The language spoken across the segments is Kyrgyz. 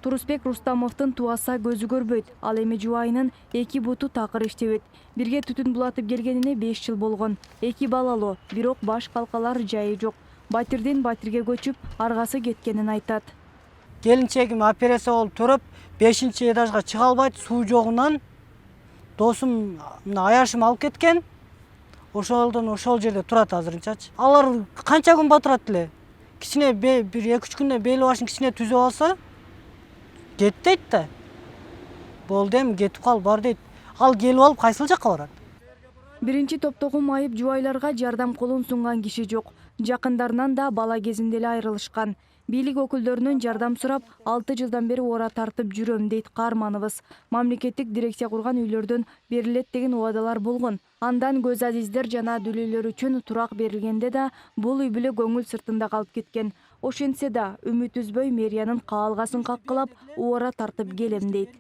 Турусбек Рустамовдун туаса көзү көрбөйт. Ал эми жубайынын 2 буту такыр иштебейт. Бирге түтүн булатып келгенине 5 жыл болгон. 2 балалуу, бирок баш калкалар жайы жок. Батирден батирге көчүп, аргасы кеткенин айтат. Келинчегим операция болуп туруп, 5-этажга чыга албайт, суу жогунан досум аяшым алып кеткен. Ошол жерде турат азырынчачы. Алар канча күн батырат эле. Кичине бир 2-3 күндө бели башын кичине түзөп алса, кет дейт да. Болду эми кетип кал бар дейт. Ал келип алып кайсыл жакка барат? Биринчи топтогу майып жубайларга жардам колун сунган киши жок. Жакындарынан да бала кезинде эле айрылышкан. Бийлик өкүлдөрүнөн жардам сурап, 6 жылдан бери ора тартып жүрөм дейт каарманыбыз. Мамлекеттик дирекция курган үйлөрдөн берилет деген убадалар болгон. Андан көз азиздер жана дүлүйлөр үчүн турак берилгенде да бул үй бүлө көңүл сыртында калып кеткен. Ошентсе да үмүт үзбөй мэриянын каалгасын каккылап, ора тартып келем дейт.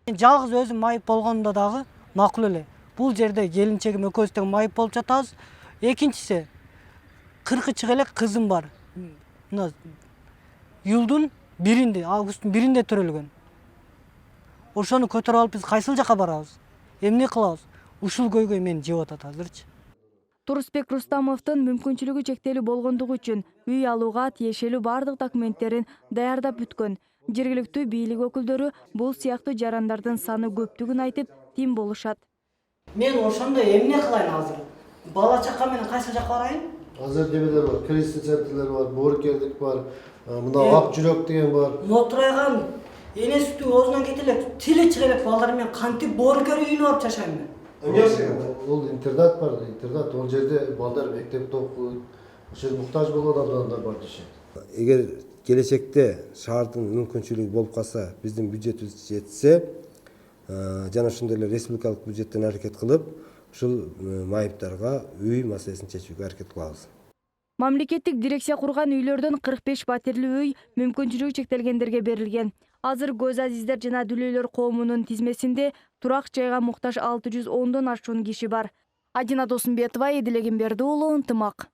Жалгыз өзүм майып болгондо дагы макул эле. Бул жерде келинчегим экөөбүз тең майып болуп жатабыз. Экинчиси 40 чыга элек кызым бар. Мына июлдун 1-inde, августтун 1-inde төрөлгөн. Ошону көтөрүп алып биз кайсыл жака барабыз? Эмне кылабыз? Ушул көйгөй мени жеп атат азырчы. Турусбек Рустамовдун мүмкүнчүлүгү чектелүү болгондугу үчүн үй алууга тиешелүү бардык документтерин даярдап бүткөн. Жергиликтүү бийлик өкүлдөрү бул сыяктуу жарандардын саны көптүгүн айтып, тим болушат. Мен ошондо эмне кылайын азыр? Бала чака менен кайсыл жака барайын? Азыр демелер бар, кризис центрлер бар, боорукерлик бар, мына ак жүрөк деген бар. Мотурайган эне сүтү оозунан кете элек, тили чыга элек балдар мен кантип боорукер үйүнө барып жашайм мен? Ол интернат бар, интернат. Ол жерде балдар мектепте окуйт. Ошол муктаж болгон адамдар бар дешет. Эгер келечекте шаардын мүмкүнчүлүгү болуп калса, биздин бюджетибиз жетсе, жана ошондой эле республикалык бюджеттен аракет кылып, ушул майыптарга үй маселесин чечүүгө аракет кылабыз. Мамлекеттик дирекция курган үйлөрдөн 45 батирлүү үй мүмкүнчүлүгү чектелгендерге берилген. Азыр көз азиздер жана дүлүйлөр коомунун тизмесинде турак жайга муктаж 610дон ашуун киши бар. Адина Досумбетова, Эдилеген Берди уулу, Ынтымак.